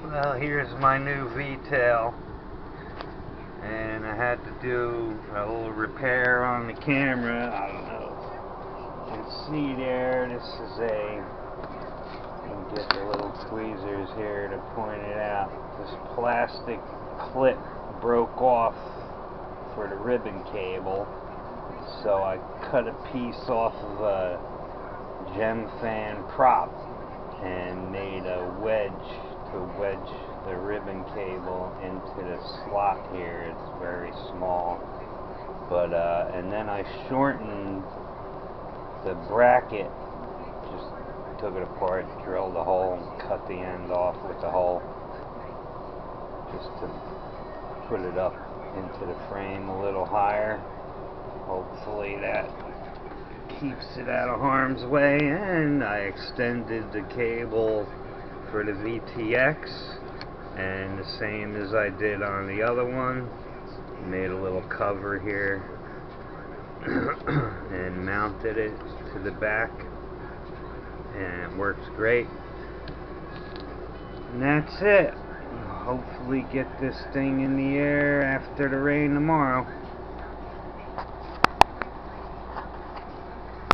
Well, here's my new vtail, and I had to do a little repair on the camera. I don't know if you can see there. This is you can get the little tweezers here to point it out. This plastic clip broke off for the ribbon cable, so I cut a piece off of a gem fan prop and made a wedge to wedge the ribbon cable into the slot here. It's very small, but and then I shortened the bracket, just took it apart, drilled a hole, and cut the end off with the hole, just to put it up into the frame a little higher. Hopefully that keeps it out of harm's way. And I extended the cable for the VTX, and the same as I did on the other one, made a little cover here and mounted it to the back, and it works great. And that's it. Hopefully get this thing in the air after the rain tomorrow.